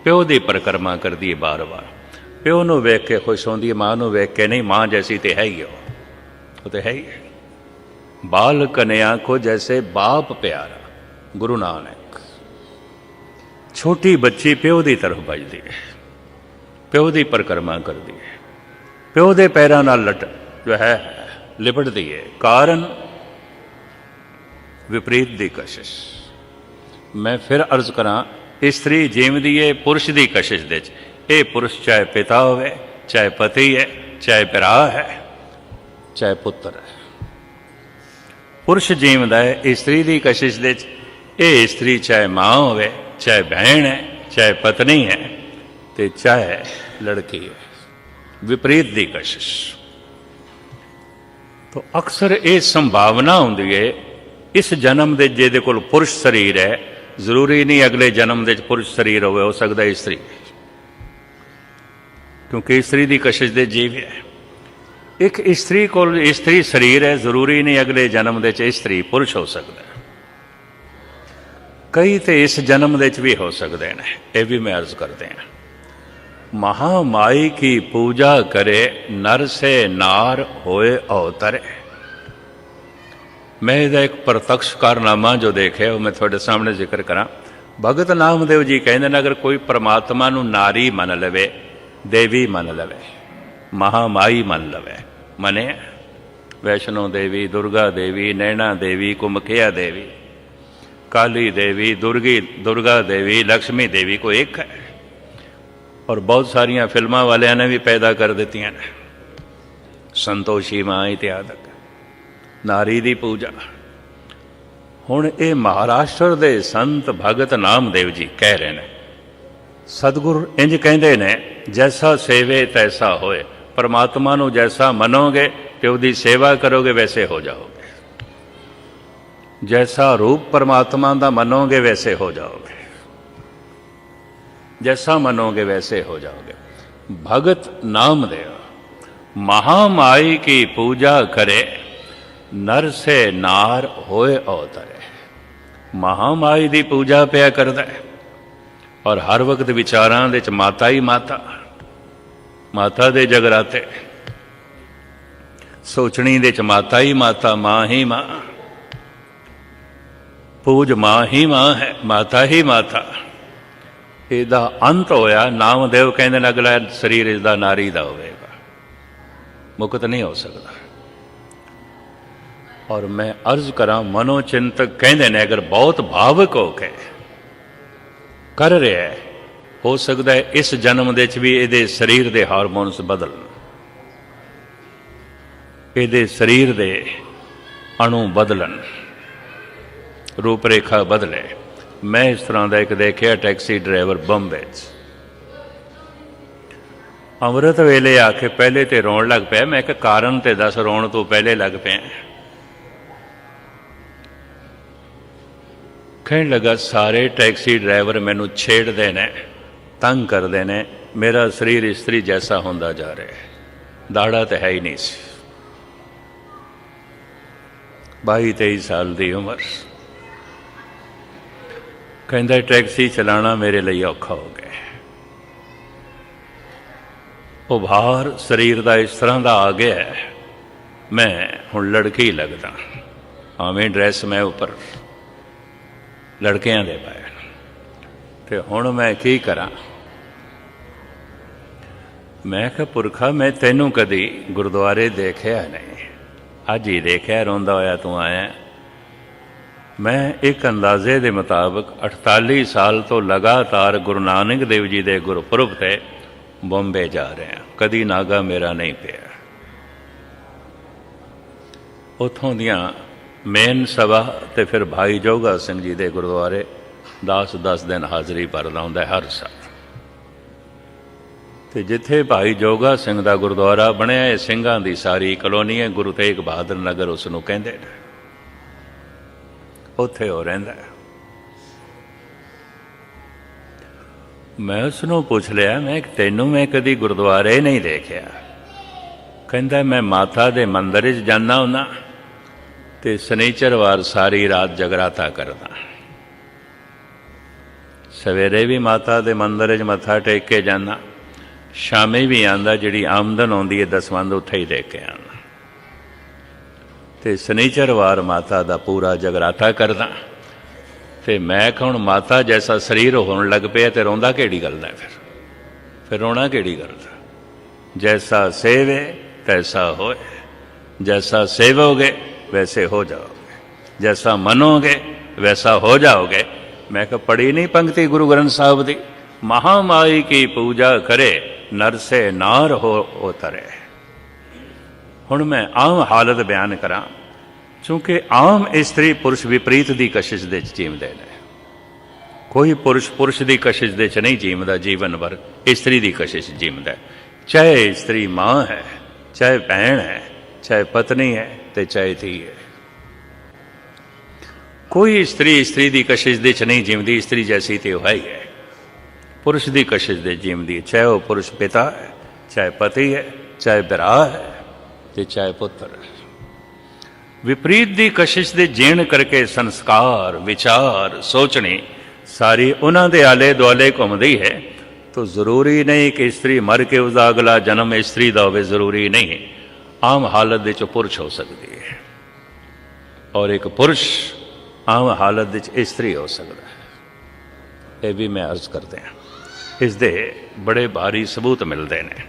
प्यो की परिक्रमा करती है बार बार, प्यो नूं वेख के खुश होती है, माँ नूं वेख के नहीं, माँ जैसी तो है ही वो तो है ही है। बाल कन्या को जैसे बाप प्यारा, गुरु नानक। छोटी बच्ची प्यो की तरफ बजती है, प्यो की परिक्रमा करती है, प्यो के पैरों नाल लट जो है लिपटती है। कारण विपरीत की कशिश। मैं फिर अर्ज करा, स्त्री जीवदी है पुरुष की कशिश दे। ये पुरुष चाहे पिता होवे, चाहे पति है, चाहे भरा है, चाहे पुत्र है। पुरुष जीवदा है स्त्री की कशिश दे। ये स्त्री चाहे माँ होवे, चाहे बहन है, चाहे पत्नी है, तो चाहे लड़की है। विपरीत की कशिश। तो अक्सर ये संभावना होंदी है, इस जन्म के जिहदे कोल पुरुष शरीर है, जरूरी नहीं अगले जन्म के पुरुष शरीर हो सकता है स्त्री, क्योंकि स्त्री की कशिश दे जीव है। एक स्त्री को स्त्री शरीर है, जरूरी नहीं अगले जन्म के स्त्री पुरुष हो सकता है। कई तो इस जन्म के भी हो सकते हैं। यह भी मैं अर्ज करते हैं, महामाई की पूजा करे, नर से नार होए अवतरे। मैं इसका एक प्रत्यक्ष कारनामा जो देखे वो मैं थोड़े सामने जिक्र करा। भगत नामदेव जी कहते हैं, अगर कोई परमात्मा नूं नारी मन लवे, देवी मन लवे, महामाई मन लवे, मने वैष्णो देवी, दुर्गा देवी, नैना देवी, कुमखिया देवी, काली देवी, दुर्गा देवी, लक्ष्मी देवी को एक है। और बहुत सारिया फिल्मां वालिया ने भी पैदा कर दी ने, संतोषी माँ इत्यादि। नारी की पूजा हुण ये महाराष्ट्र के संत भगत नामदेव जी कह रहे हैं, सतगुरु इंज कहते ने, जैसा सेवे तैसा होए। परमात्मा नूं जैसा मनोगे कि उसकी सेवा करोगे वैसे हो जाओगे, जैसा रूप परमात्मा का मनोगे वैसे हो जाओगे, जैसा मनोगे वैसे हो जाओगे। भगत नामदेव महामाई की पूजा करे, नर से नार होए अवतरे। महामाई की पूजा पिया करता है और हर वक्त विचारां दे च माता ही माता, माता दे जगराते, सोचनी दे च माता ही माता, माँ ही माँ, पूज माँ ही माँ है, माता ही माता। इसका अंत होया, नामदेव कहते अगला शरीर इसका नारी का होगा, मुक्त नहीं हो सकता। और मैं अर्ज करा, मनोचिंतक कहते ने अगर बहुत भावुक होके कर रहा है, हो सकता है इस जन्म दे भी ये शरीर के हारमोन्स बदल, ये शरीर के अणु बदलन, रूपरेखा बदले। मैं इस तरह का एक देखा टैक्सी ड्राइवर बंबे अमृत वेले आके पहले तो रोन लग पाया। मैं एक कारण तो दस, रोन तो पहले लग पे। कहने लगा, सारे टैक्सी ड्राइवर मैनू छेड़ते ने, तंग करते ने, मेरा शरीर स्त्री जैसा होंदा जा रहा है, दाड़ा तो है ही नहीं सी। 22-23 साल की उम्र। कहता टैक्सी चलाना मेरे लिए औखा हो गया, उभार शरीर का इस तरह का आ गया है, मैं हुण लड़की लगदा। आवें ड्रैस मैं उपर लड़कियां दे पाए, तो हुण मैं की करा। मैं कहा, पुरखा मैं तेनों कदी गुरुद्वारे देखा नहीं, अज ही देखा रोंदा होया तू आया। मैं एक अंदाजे के मुताबिक 48 साल तो लगातार गुरु नानक देव जी के गुरपुरब से बॉम्बे जा रहे हैं, कदी नागा मेरा नहीं पिया। उतों दियाँ मेन सभा तो फिर भाई जोगा सिंह जी के गुरुद्वारे 10 दिन ਹਾਜ਼ਰੀ ਭਰਦਾ ਹੁੰਦਾ ਹਰ ਸਾਲ। ਤੇ ਜਿੱਥੇ ਭਾਈ ਜੋਗਾ ਸਿੰਘ ਦਾ ਗੁਰਦੁਆਰਾ ਬਣਿਆ, ਇਹ ਸਿੰਘਾਂ ਦੀ ਸਾਰੀ ਕਲੋਨੀ ਹੈ, ਗੁਰੂ ਤੇਗ ਬਹਾਦਰ ਨਗਰ ਉਸ ਨੂੰ ਕਹਿੰਦੇ ਨੇ, ਉੱਥੇ ਉਹ ਰਹਿੰਦਾ। ਮੈਂ ਉਸ ਨੂੰ ਪੁੱਛ ਲਿਆ, ਮੈਂ ਤੈਨੂੰ ਮੈਂ ਕਦੀ ਗੁਰਦੁਆਰੇ ਨਹੀਂ ਦੇਖਿਆ। ਕਹਿੰਦਾ ਮੈਂ ਮਾਤਾ ਦੇ ਮੰਦਰ 'ਚ ਜਾਂਦਾ ਹੁੰਦਾ ਤੇ ਸ਼ਨੀਚਰਵਾਰ ਸਾਰੀ ਰਾਤ ਜਗਰਾਤਾ ਕਰਦਾ, ਸਵੇਰੇ ਵੀ ਮਾਤਾ ਦੇ ਮੰਦਰ 'ਚ ਮੱਥਾ ਟੇਕ ਕੇ ਜਾਂਦਾ, ਸ਼ਾਮੀ ਵੀ ਆਉਂਦਾ, ਜਿਹੜੀ ਆਮਦਨ ਆਉਂਦੀ ਹੈ ਦਸਵੰਧ ਉੱਥੇ ਹੀ ਦੇ ਕੇ ਆਉਂਦਾ, ਤੇ ਸ਼ਨੀਚਰਵਾਰ ਮਾਤਾ ਦਾ ਪੂਰਾ ਜਗਰਾਤਾ ਕਰਦਾ। ਤੇ ਮੈਂ ਕਿਹਾ ਹੁਣ ਮਾਤਾ ਜੈਸਾ ਸਰੀਰ ਹੋਣ ਲੱਗ ਪਿਆ ਤੇ ਰੋਂਦਾ ਕਿਹੜੀ ਗੱਲ ਦਾ? ਫਿਰ ਰੋਣਾ ਕਿਹੜੀ ਗੱਲ ਦਾ? ਜੈਸਾ ਸੇਵੇ ਤੈਸਾ ਹੋਏ, ਜੈਸਾ सेवोगे वैसे हो जाओगे, जैसा मनोगे वैसा हो जाओगे। मैं कहा पढ़ी नहीं पंक्ति गुरु ग्रंथ साहब दी, महामाई की पूजा करे नर से नार हो उतरे। हुण मैं आम हालत बयान करा, क्योंकि आम इस्त्री पुरुष विपरीत की कशिश दे जीवते हैं। कोई पुरुष पुरुष की कशिश दे नहीं जीवता, जीवन भर इस्त्री की कशिश जीवता है। चाहे इस्त्री माँ है, चाहे भैन है, चाहे पत्नी है, ते चाहे धी है। कोई स्त्री स्त्री की कशिश दे नहीं जीवती, स्त्री जैसी तो है ही है। पुरुष की कशिश दे जीवती, चाहे वह पुरुष पिता है, चाहे पति है, चाहे भरा है, ते चाहे पुत्र है। विपरीत की कशिश दे जीण करके संस्कार विचार सोचनी सारी उन्हों के आले दुआले घूमती है। तो जरूरी नहीं कि स्त्री मर के उसका अगला जन्म स्त्री का हो, जरूरी नहीं। आम हालत विच पुरुष हो सकती है और एक पुरुष आम हालत विच स्त्री हो सकता है। ये भी मैं अर्ज करते हैं, इसके बड़े भारी सबूत मिलते हैं।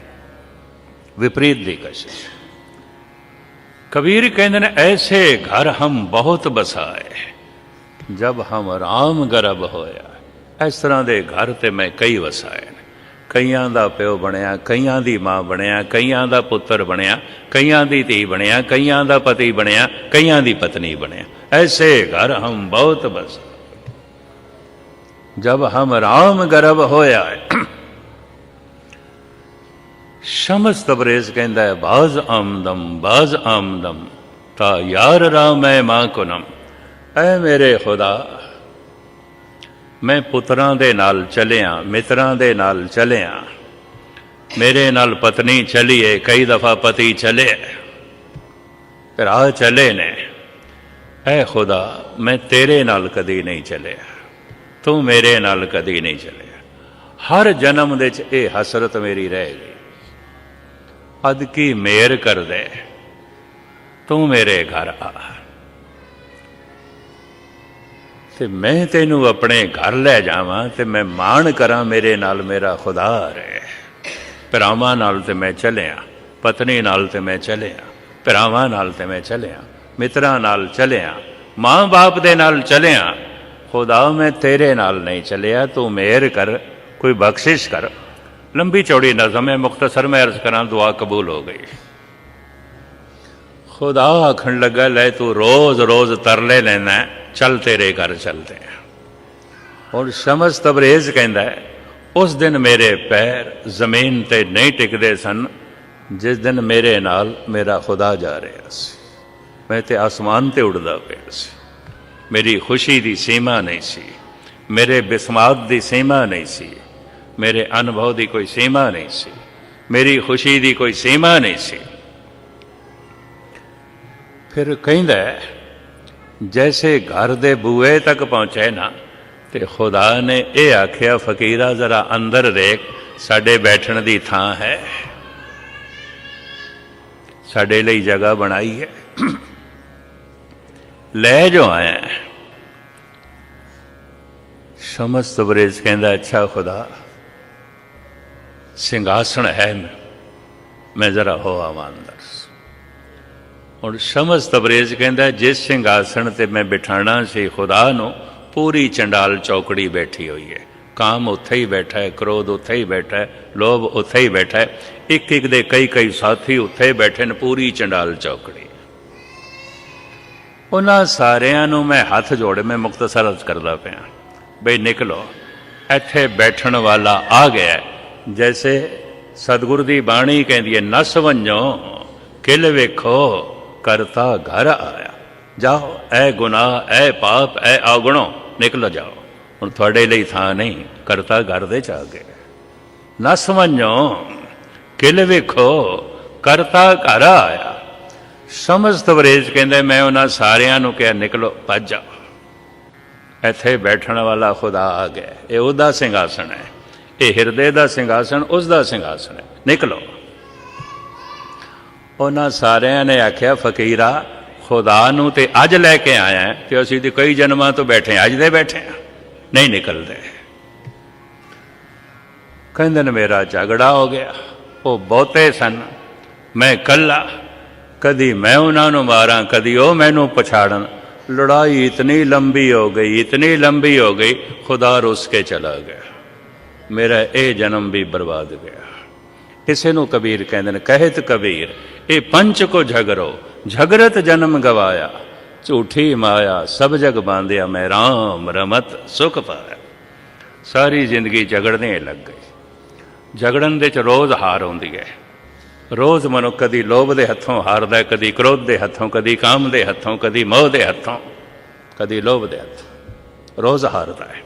विपरीत की कशिश, कबीर कहते हैं ऐसे घर हम बहुत बसाए जब हम राम गर्भ होया। इस तरह के घर तो मैं कई वसाए, कईयां दा प्यो बनया, कईयां दी मां बनया, कईयां दा पुत्र बनया, कईयां दी धी बनया, कईयां दा पति बनया, कईयां दी पत्नी बनया। ऐसे घर हम बहुत बस जब हम राम गर्भ होया है। शमस तबरेज कहता है बाज आमदम ता यार राम मैं मां कुनम। ऐ मेरे खुदा, मैं पुत्रां दे नाल चलिया, मित्रां दे नाल चलिया, मेरे नाल पत्नी चली है, कई दफा पति चले, भरा चले ने। ऐ खुदा मैं तेरे नाल कदी नहीं चलिया, तू मेरे नाल कदी नहीं चलिया। हर जन्म दे च ये हसरत मेरी रह गई, अद की मेहर कर दे, तू मेरे घर आ ते मैं तेनू अपने घर लै जावां ते मैं माण करा मेरे नाल मेरा खुदा रहे। भरावां नाल ते मैं चलिया, पत्नी नाल ते मैं चलिया, भरावां नाल ते मैं चलिया, मित्रां नाल चलिया, माँ बाप दे नाल चलिया। खुदा मैं तेरे नाल नहीं चलिया, तू मेहर कर, कोई बख्शिश कर। लंबी चौड़ी नज़म है, मुख्तसर में अर्ज करा, दुआ कबूल हो गई। खुदा आखन लगा ले तू रोज रोज तरले लेना, चल तेरे घर चलते हैं। और शमस तबरेज कहता है उस दिन मेरे पैर जमीन ते नहीं टिकते सन जिस दिन मेरे नाल मेरा खुदा जा रहा सी। मैं ते आसमान ते उड़दा पिया सी, मेरी खुशी की सीमा नहीं सी, मेरे बिस्मात की सीमा नहीं सी, मेरे अनुभव की कोई सीमा नहीं सी, मेरी खुशी की कोई सीमा नहीं सी। फिर कहता है जैसे घर दे बूए तक पहुंचे ना, तो खुदा ने यह आख्या फकीरा जरा अंदर देख, साडे बैठण की थां है, साडे लिए जगह बनाई है, ले जो आया। शमस तबरेज कहता अच्छा खुदा सिंहासन है, मैं जरा हो आवां अंदर। और शमस तबरेज कहता जिस सिंहासन ते मैं बिठाना सी खुदा नूं, पूरी चंडाल चौकड़ी बैठी हुई है। काम उत्थे ही बैठा है, क्रोध उत्थे ही बैठा है, लोभ उत्थे ही बैठा है, एक एक दे कई कई साथी उत्थे बैठे न, पूरी चंडाल चौकड़ी। उन्हां सारियां नूं मैं हथ जोड़े, मैं मुख्तसर अर्ज करदा पिया, ਬਈ ਨਿਕਲੋ, ਇੱਥੇ ਬੈਠਣ ਵਾਲਾ ਆ ਗਿਆ। ਜੈਸੇ ਸਤਿਗੁਰ ਦੀ ਬਾਣੀ ਕਹਿੰਦੀ ਹੈ, ਨਸ ਵੰਜੋ ਕਿਲ ਵੇਖੋ ਕਰਤਾ ਘਰ ਆਇਆ। ਜਾਓ, ਐ ਗੁਨਾਹ, ਐ ਪਾਪ, ਐ ਔਗਣੋ, ਨਿਕਲ ਜਾਓ। ਹੁਣ ਤੁਹਾਡੇ ਲਈ ਥਾਂ ਨਹੀਂ, ਕਰਤਾ ਘਰ ਦੇ ਚ ਆ ਗਏ। ਨਸ ਵੰਜੋ ਕਿਲ ਵੇਖੋ ਕਰਤਾ ਘਰ ਆਇਆ। ਸਮਸਤ ਵਰੇਜ ਕਹਿੰਦੇ, ਮੈਂ ਉਹਨਾਂ ਸਾਰਿਆਂ ਨੂੰ ਕਿਹਾ ਨਿਕਲੋ, ਭੱਜ ਜਾਓ, ਇੱਥੇ ਬੈਠਣ ਵਾਲਾ ਖੁਦਾ ਆ ਗਿਆ। ਇਹ ਉਹਦਾ ਸਿੰਘਾਸਣ ਹੈ, ਇਹ ਹਿਰਦੇ ਦਾ ਸਿੰਘਾਸਣ ਉਸ ਦਾ ਸਿੰਘਾਸਣ ਹੈ, ਨਿਕਲੋ। ਉਹਨਾਂ ਸਾਰਿਆਂ ਨੇ ਆਖਿਆ, ਫਕੀਰਾ ਖੁਦਾ ਨੂੰ ਤੇ ਅੱਜ ਲੈ ਕੇ ਆਇਆ ਤੇ ਅਸੀਂ ਤੇ ਕਈ ਜਨਮਾਂ ਤੋਂ ਬੈਠੇ, ਅੱਜ ਦੇ ਬੈਠੇ ਹਾਂ, ਨਹੀਂ ਨਿਕਲਦੇ। ਕਹਿੰਦੇ ਨੇ ਮੇਰਾ ਝਗੜਾ ਹੋ ਗਿਆ, ਉਹ ਬਹੁਤੇ ਸਨ, ਮੈਂ ਇਕੱਲਾ, ਕਦੀ ਮੈਂ ਉਹਨਾਂ ਨੂੰ ਮਾਰਾਂ, ਕਦੀ ਉਹ ਮੈਨੂੰ ਪਛਾੜਨ। ਲੜਾਈ ਇਤਨੀ ਲੰਬੀ ਹੋ ਗਈ, ਇਤਨੀ ਲੰਬੀ ਹੋ ਗਈ, ਖੁਦਾ ਰੁੱਸ ਕੇ ਚਲਾ ਗਿਆ, ਮੇਰਾ ਇਹ ਜਨਮ ਵੀ ਬਰਬਾਦ ਗਿਆ। ਇਸੇ ਨੂੰ ਕਬੀਰ ਕਹਿੰਦੇ ਨੇ, ਕਹਿਤ ਕਬੀਰ ਇਹ ਪੰਚ ਕੋ ਝਗਰੋ, ਝਗਰਤ ਜਨਮ ਗਵਾਇਆ, ਝੂਠੀ ਮਾਇਆ ਸਭ ਜਗ ਬਾਂਧਿਆ, ਮੈਂ ਰਾਮ ਰਮਤ ਸੁਖ ਪਾਇਆ। ਸਾਰੀ ਜ਼ਿੰਦਗੀ ਝਗੜਨੇ ਲੱਗ ਗਈ। ਝਗੜਨ ਦੇ ਚ ਰੋਜ਼ ਹਾਰ ਆਉਂਦੀ ਹੈ, ਰੋਜ਼ ਮਨੁੱਖ ਕਦੀ ਲੋਭ ਦੇ ਹੱਥੋਂ ਹਾਰਦਾ, ਕਦੀ ਕ੍ਰੋਧ ਦੇ ਹੱਥੋਂ, ਕਦੀ ਕਾਮ ਦੇ ਹੱਥੋਂ, ਕਦੀ ਮੋਹ ਦੇ ਹੱਥੋਂ, ਕਦੀ ਲੋਭ ਦੇ ਹੱਥੋਂ, ਰੋਜ਼ ਹਾਰਦਾ ਹੈ।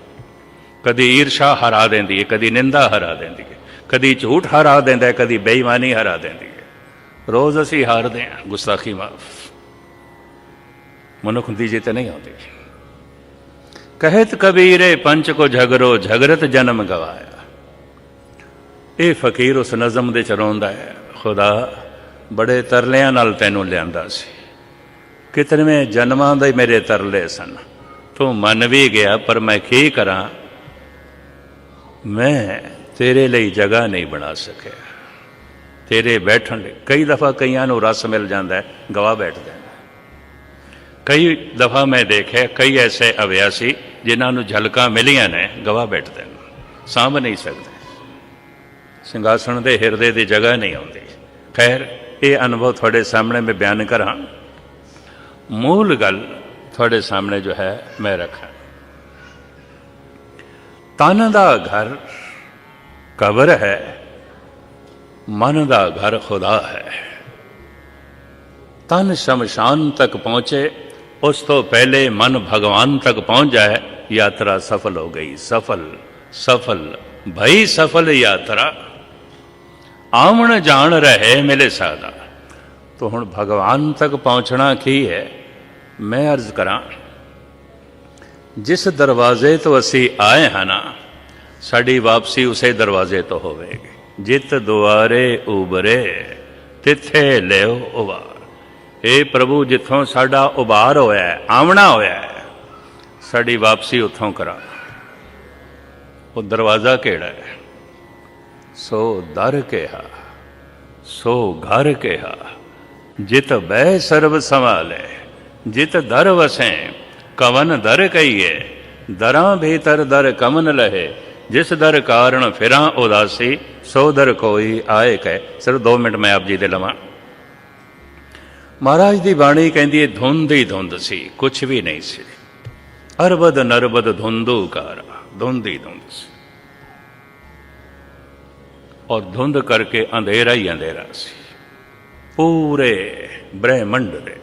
ਕਦੀ ਈਰਸ਼ਾ ਹਰਾ ਦਿੰਦੀ ਹੈ, ਕਦੀ ਨਿੰਦਾ ਹਰਾ ਦਿੰਦੀ ਹੈ, ਕਦੀ ਝੂਠ ਹਰਾ ਦਿੰਦਾ ਹੈ, ਕਦੀ ਬੇਈਮਾਨੀ ਹਰਾ ਦਿੰਦੀ ਹੈ। ਰੋਜ਼ ਅਸੀਂ ਹਾਰਦੇ ਹਾਂ। ਗੁਸਤਾਖੀ ਮਾਫ, ਮਨੁੱਖ ਦੀ ਜਿੱਤ ਨਹੀਂ ਆਉਂਦੀ। ਕਹਿਤ ਕਬੀਰੇ ਪੰਚ ਕੋ ਝਗਰੋ, ਝਗਰਤ ਜਨਮ ਗਵਾਇਆ। ਇਹ ਫਕੀਰ ਉਸ ਨਜ਼ਮ ਦੇ ਚ ਰੋਂਦਾ ਹੈ, ਖੁਦਾ ਬੜੇ ਤਰਲਿਆਂ ਨਾਲ ਤੈਨੂੰ ਲਿਆਂਦਾ ਸੀ, ਕਿਤਨਵੇਂ ਜਨਮਾਂ ਦੇ ਮੇਰੇ ਤਰਲੇ ਸਨ, ਤੂੰ ਮੰਨ ਵੀ ਗਿਆ, ਪਰ ਮੈਂ ਕੀ ਕਰਾਂ, ਮੈਂ ਤੇਰੇ ਲਈ ਜਗ੍ਹਾ ਨਹੀਂ ਬਣਾ ਸਕਿਆ, ਤੇਰੇ ਬੈਠਣ ਲਈ। ਕਈ ਦਫਾ ਕਈਆਂ ਨੂੰ ਰਸ ਮਿਲ ਜਾਂਦਾ ਹੈ, ਗਵਾ ਬੈਠਦਾ। ਕਈ ਦਫਾ ਮੈਂ ਦੇਖਿਆ, ਕਈ ਐਸੇ ਅਵਿਆਸੀ ਜਿਨ੍ਹਾਂ ਨੂੰ ਝਲਕਾਂ ਮਿਲੀਆਂ ਨੇ, ਗਵਾ ਬੈਠਦੇ ਨੇ, ਸਾਂਭ ਨਹੀਂ ਸਕਦੇ, ਸਿੰਘਾਸਣ ਦੇ ਹਿਰਦੇ ਦੀ ਜਗ੍ਹਾ ਨਹੀਂ ਆਉਂਦੀ। ਖੈਰ, ਇਹ ਅਨੁਭਵ ਤੁਹਾਡੇ ਸਾਹਮਣੇ ਮੈਂ ਬਿਆਨ ਕਰਾਂ। ਮੂਲ ਗੱਲ ਤੁਹਾਡੇ ਸਾਹਮਣੇ ਜੋ ਹੈ ਮੈਂ ਰੱਖਾਂ। ਤਨ ਦਾ ਘਰ ਕਬਰ ਹੈ, ਮਨ ਦਾ ਘਰ ਖੁਦਾ ਹੈ। ਤਨ ਸ਼ਮਸ਼ਾਨ ਤੱਕ ਪਹੁੰਚੇ, ਉਸ ਤੋਂ ਪਹਿਲੇ ਮਨ ਭਗਵਾਨ ਤੱਕ ਪਹੁੰਚ ਜਾਏ, ਯਾਤਰਾ ਸਫਲ ਹੋ ਗਈ। ਸਫਲ ਸਫਲ ਭਈ ਸਫਲ ਯਾਤਰਾ, ਆਵਣ ਜਾਣ ਰਹੇ ਮਿਲੇ ਸਾਦਾ। तो हुण भगवान तक पहुँचना की है। मैं अर्ज करा, जिस दरवाजे तो असी आए हैं ना, साड़ी वापसी उसे दरवाजे तो होवेगी। जित दुआरे उबरे तिथे लियो उबार। हे प्रभु, जिथों साडा उबार होया है, आवना होया है, साड़ी वापसी उथों करा। वो दरवाजा केड़ा है? सो दर कहा, सो घर कहा। जित बह सर्व संभाले, जित दर वसें कवन दर कहिए। दरां भीतर दर कमन लहे, जिस दर कारण फिरां उदासी, सो दर कोई आए कह। सिर्फ 2 मिनट मैं आप जी दे लवां। महाराज दी बाणी कहती है, धुंध ही धुंध सी, कुछ भी नहीं सी। अरबद नरबद धुंधुकारा, धुंध ही धुंध सी, और धुंध करके अंधेरा ही अंधेरा सी पूरे ब्रह्मंड दे।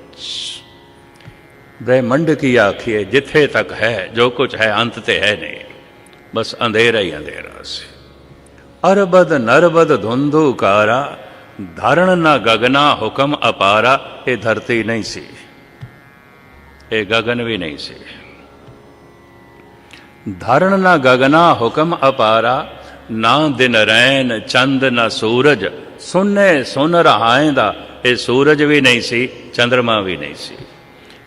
ब्रह्मंड की आखिए जिथे तक है, जो कुछ है अंत ते है नहीं, बस अंधेरा ही अंधेरा सी। अरबद नरबद धुंधुकारा, धारण न गगना हुक्म अपारा। ये धरती नहीं सी, ये गगन भी नहीं सी। धारण न गगना हुक्म अपारा, ना दिन रैन चंद न सूरज। सुने सुन रहाएंदा, ये सूरज भी नहीं सी, चंद्रमा भी नहीं सी,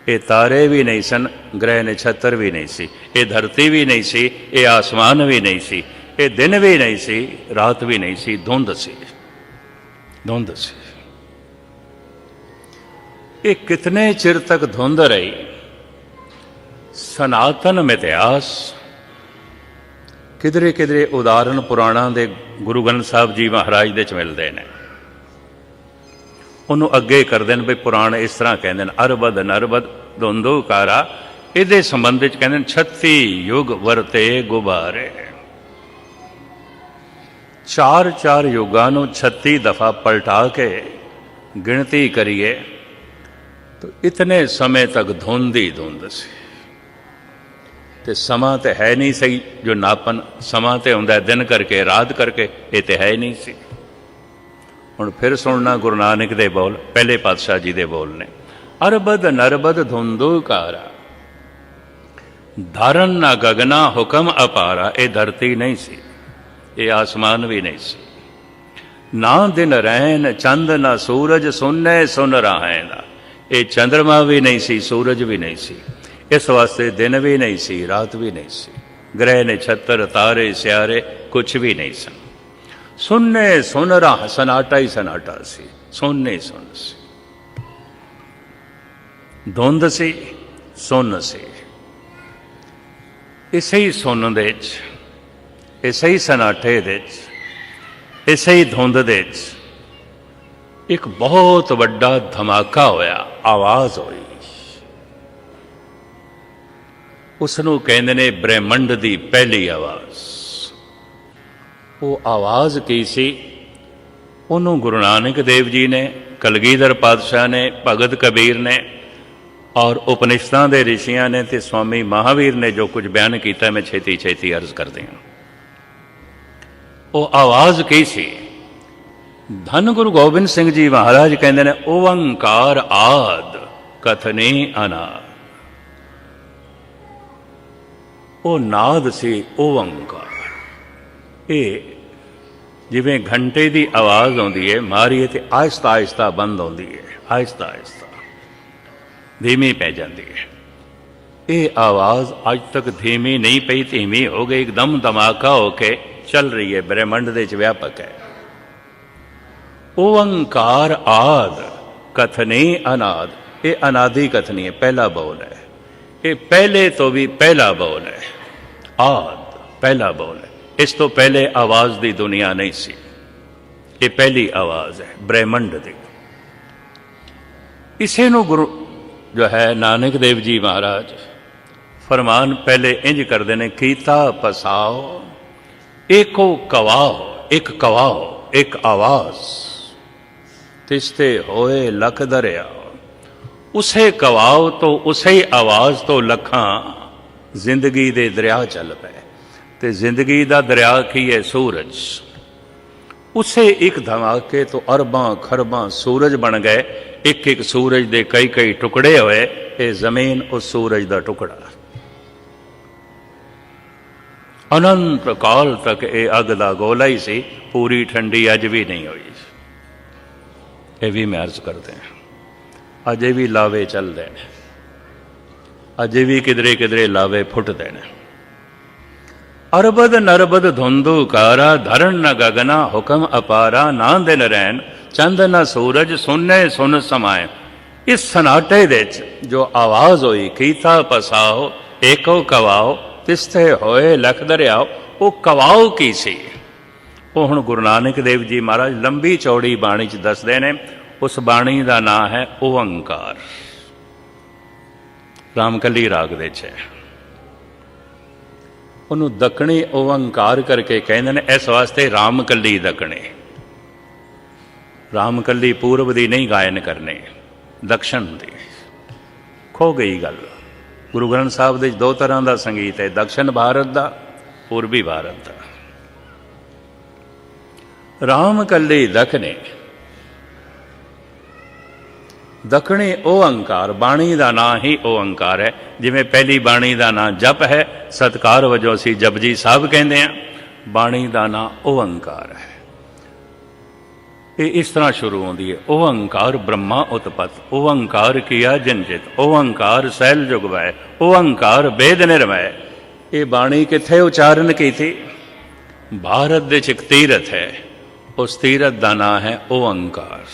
ये तारे भी नहीं सन, ग्रह नक्षत्र भी नहीं सी, ये धरती भी नहीं सी, ये आसमान भी नहीं सी, ये दिन भी नहीं सी, रात भी नहीं सी, धुंध सी, धुंध सी। ये कितने चिर तक धुंध रही? सनातन मिथ्यास। किधरे किधरे उदाहरण पुराणा दे गुरु ग्रंथ साहब जी महाराज दे च मिलते हैं। उन्होंने अगे करते हैं भी पुराण इस तरह कहते हैं, अरबद नरबद धुंधुकारा। ਇਹਦੇ ਸੰਬੰਧ ਵਿੱਚ ਕਹਿੰਦੇ 36 ਯੁਗ ਵਰਤੇ ਗੁਬਾਰੇ। 4-4 युगां ਨੂੰ 36 दफ़ा पलटा के गिनती करिए तो इतने समय तक धुंध ही धुंध सी। ते समा तो है नहीं सही जो नापन, समा तो हुंदा दिन करके रात करके, ये तो है ही नहीं सी। हुण फिर सुनना गुरु नानक दे बोल, पहले पातशाह जी दे बोल ने, अरबद नरबद धुंधुकारा धारण ना गगना हुक्म अपारा। ये धरती नहीं सी, ये आसमान भी नहीं सी, ना दिन रहन चंद ना सूरज सुन्ने सुन राहैन। ये चंद्रमा भी नहीं सी, सूरज भी नहीं सी, इस वास्ते दिन भी नहीं सी, रात भी नहीं सी, ग्रह नक्षत्र तारे स्यारे कुछ भी नहीं सन। सुन्ने सुन राह, सन्नाटा ही सन्नाटा सी, सुन्ने सुन सी, धुंध सी, सुन सी। इसे ही सुन दे इसे ही सन्नाटे दे इसे ही धुंध दे एक बहुत वड्डा धमाका होया, आवाज हुई। उसनू कहंदे ने ब्रह्मंड दी पहली आवाज। वो आवाज की सी? उन्होंने गुरु नानक देव जी ने, कलगीधर पातशाह ने, भगत कबीर ने और उपनिषदां दे ऋषियां ने ते स्वामी महावीर ने जो कुछ बयान किया, मैं छेती छेती अर्ज कर दिया। वो आवाज की सी? धन गुरु गोबिंद सिंह जी महाराज कहते हैं, ओंकार आद कथनी अनाद। वो नाद सी ओंकार। ये जिवें घंटे की आवाज़ आती है, मारीए तो आहिस्ता आहिस्ता बंद होती है, आहिस्ता आहिस्ता धीमी पै जाती है। ये आवाज़ अज तक धीमी नहीं पई, धीमी हो गई, एकदम धमाका होके चल रही है, ब्रह्मंड दे च व्यापक है। ओंकार आद कथनी अनाद। ये अनादि कथनी है, पहला बोल है। ये पहले तो भी पहला बोल है, आद पहला बोल है। इस तो पहले आवाज दी दुनिया नहीं सी, ये पहली आवाज है ब्रह्मंड दी। इसे नु गुरु जो है नानक देव जी महाराज फरमान पहले इंज करते हैं, कीता पसाओ एको कवाहो, एक कवाहो, एक आवाज तिस्ते होए लख दरिया। उसे कवाओ तो उसे आवाज तो लखां जिंदगी दे दरिया चल पे। ते जिंदगी दा दरिया की है सूरज। उसे एक धमाके तो अरबां खरबां सूरज बन गए। एक एक सूरज दे कई कई टुकड़े होए। ये जमीन उस सूरज दा टुकड़ा। अनंत काल तक ये अग दा गोला ही सी, पूरी ठंडी अज भी नहीं हुई। ये भी मैं अर्ज करते हैं, अजे भी लावे चल देने, अजे भी किधरे किधरे लावे फुट देने। अरबद नरबद धुंधुकारा धरण न गगना हुक्म अपारा। ना दिन रैन चंद न सूरज सुनने सुन समाए। इस सनाटे दे जो आवाज हुई, कीता पसाओ एको कवाओ तिस्ते होए लख दरियाओ। वो कवाओ की सी? वो हुण गुरु नानक देव जी महाराज लंबी चौड़ी बाणी च दसदे ने। उस बाणी का नाम है ओंकार। रामकली राग दे च उन्होंने दखणी ओंकार करके कहते हैं। इस वास्ते रामकली दखणी। रामकली पूर्व दी नहीं गायन करने, दक्षिण दी। खो गई गल। गुरु ग्रंथ साहब दे दो तरह का संगीत है, दक्षिण भारत का, पूर्वी भारत का। रामकली दखने दखणी ओंकार। बाणी का नाम ही ओंकार है। जिमें पहली बाणी का नाम जप है, सत्कार वजों असीं जपजी साहब कहते हैं। बाणी का नाम ओंकार है। ये इस तरह शुरू होती है, ओंकार ब्रह्मा उत्पत, ओंकार किया जिनजित, ओंकार सैल जुगवै, ओंकार वेद निर्मय। ये बाणी किथे उच्चारण की थी? भारत दे एक तीरथ है, उस तीरथ का नाम है ओंकार।